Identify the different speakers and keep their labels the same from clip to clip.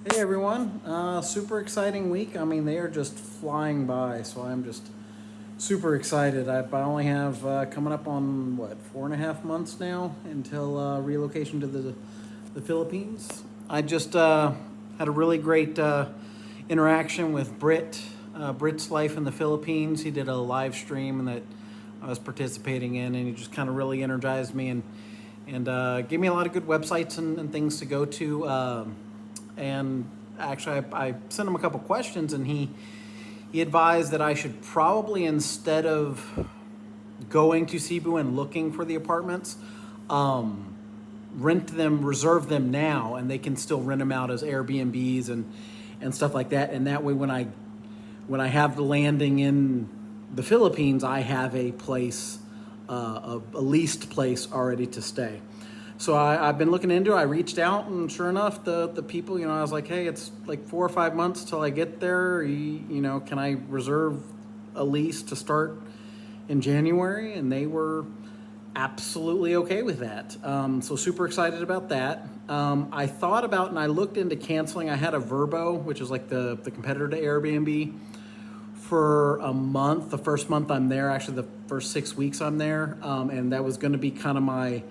Speaker 1: Hey everyone, super exciting week. I mean, they are just flying by, so I'm just super excited. I only have coming up on what 4.5 months now until relocation to the Philippines. I just had a really great interaction with Brit's Life in the Philippines. He did a live stream that I was participating in, and he just kind of really energized me and gave me a lot of good websites and things to go to. And actually, I sent him a couple questions, and he advised that I should probably, instead of going to Cebu and looking for the apartments, rent them, reserve them now, and they can still rent them out as Airbnbs and stuff like that. And that way, when I have the landing in the Philippines, I have a place, a leased place already to stay. So I've been looking into it. I reached out, and sure enough, the people, I was like, hey, it's like 4 or 5 months till I get there. Can I reserve a lease to start in January? And they were absolutely okay with that. So super excited about that. I thought about and I looked into canceling. I had a Verbo, which is like the competitor to Airbnb, for a month. The first month I'm there, actually the first 6 weeks I'm there, and that was going to be kind of my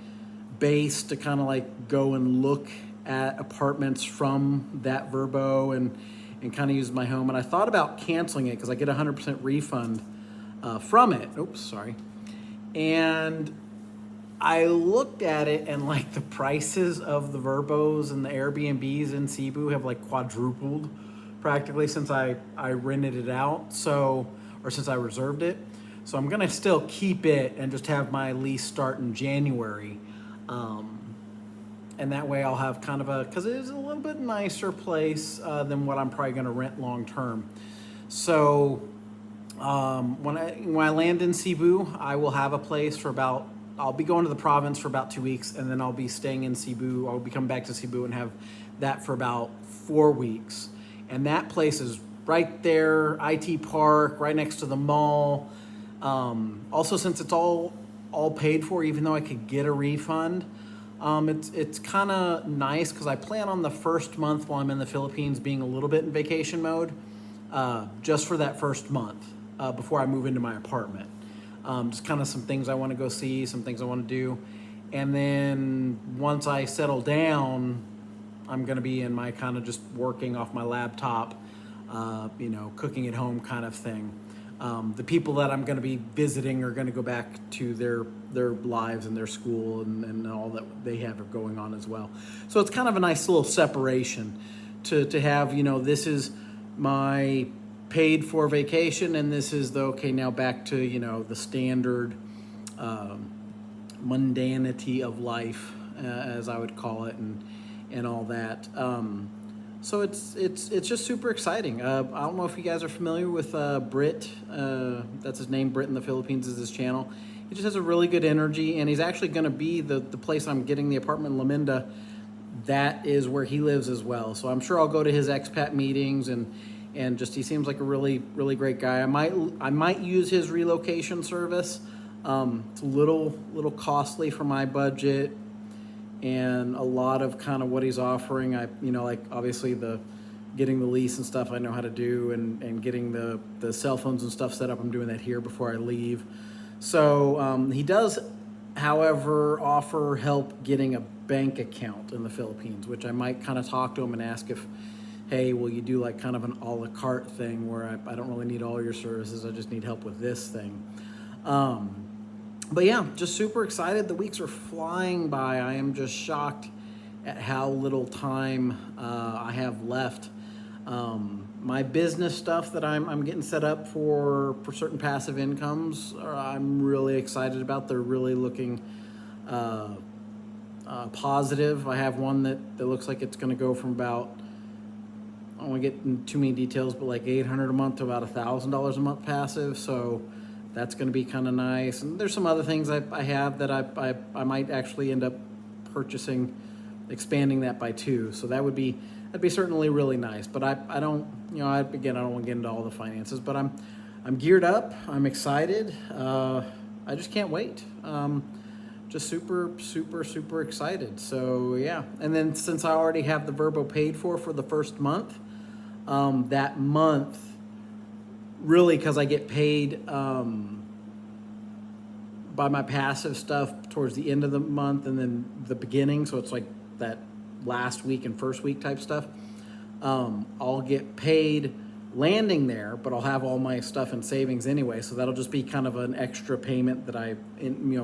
Speaker 1: base to kind of like go and look at apartments from that Verbo and kind of use my home. And I thought about canceling it because I get 100% refund from it. Oops, sorry. And I looked at it, and like the prices of the Verbos and the Airbnbs in Cebu have like quadrupled practically since I rented it out. So, or since I reserved it. So I'm gonna still keep it and just have my lease start in January. And that way I'll have kind of because it is a little bit nicer place than what I'm probably gonna rent long term. So when I land in Cebu, I will have a place for about. I'll be going to the province for about 2 weeks, and then I'll be staying in Cebu. I'll be coming back to Cebu and have that for about 4 weeks. And that place is right there, IT Park, right next to the mall. Also, since it's all paid for, even though I could get a refund, it's kind of nice because I plan on the first month while I'm in the Philippines being a little bit in vacation mode, just for that first month before I move into my apartment. Just kind of some things I want to go see, some things I want to do. And then once I settle down, I'm going to be in my kind of just working off my laptop, cooking at home kind of thing. The people that I'm going to be visiting are going to go back to their lives and their school and all that they have going on as well. So it's kind of a nice little separation to have, this is my paid for vacation, and this is the okay now back to the standard mundanity of life, as I would call it, and all that. So it's just super exciting. I don't know if you guys are familiar with Brit. That's his name. Brit in the Philippines is his channel. He just has a really good energy, and he's actually going to be the place I'm getting the apartment in Laminda. That is where he lives as well. So I'm sure I'll go to his expat meetings and just he seems like a really really great guy. I might use his relocation service. It's a little costly for my budget, and a lot of kind of what he's offering, like obviously the getting the lease and stuff I know how to do, and getting the cell phones and stuff set up. I'm doing that here before I leave. So he does, however, offer help getting a bank account in the Philippines, which I might kind of talk to him and ask if, hey, will you do like kind of an a la carte thing where I don't really need all your services, I just need help with this thing. But yeah, just super excited. The weeks are flying by. I am just shocked at how little time I have left. My business stuff that I'm getting set up for certain passive incomes, I'm really excited about. They're really looking positive. I have one that looks like it's going to go from about, I don't want to get into too many details, but like $800 a month to about $1,000 a month passive. So that's going to be kind of nice. And there's some other things I have that I might actually end up purchasing, expanding that by two. So that'd be certainly really nice. But I don't, I don't want to get into all the finances, but I'm geared up. I'm excited. I just can't wait. just super excited. So yeah, and then since I already have the Verbo paid for the first month, that month really, because I get paid by my passive stuff towards the end of the month and then the beginning, so it's like that last week and first week type stuff. I'll get paid landing there, but I'll have all my stuff in savings anyway, so that'll just be kind of an extra payment that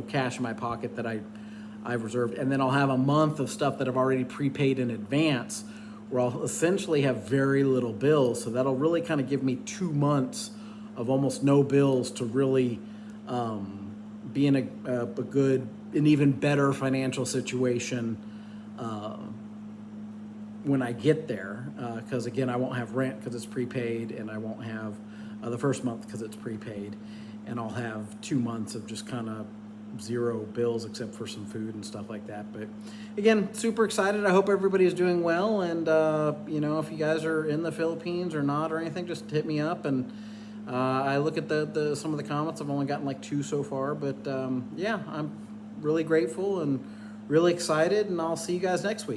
Speaker 1: cash in my pocket that I've reserved, and then I'll have a month of stuff that I've already prepaid in advance, where I'll essentially have very little bills. So that'll really kind of give me 2 months of almost no bills to really be in a good, an even better financial situation when I get there, because again, I won't have rent because it's prepaid, and I won't have the first month because it's prepaid, and I'll have 2 months of just kind of zero bills except for some food and stuff like that. But again, super excited. I hope everybody is doing well, and if you guys are in the Philippines or not or anything, just hit me up. And I look at the some of the comments. I've only gotten like 2 so far, but yeah, I'm really grateful and really excited, and I'll see you guys next week.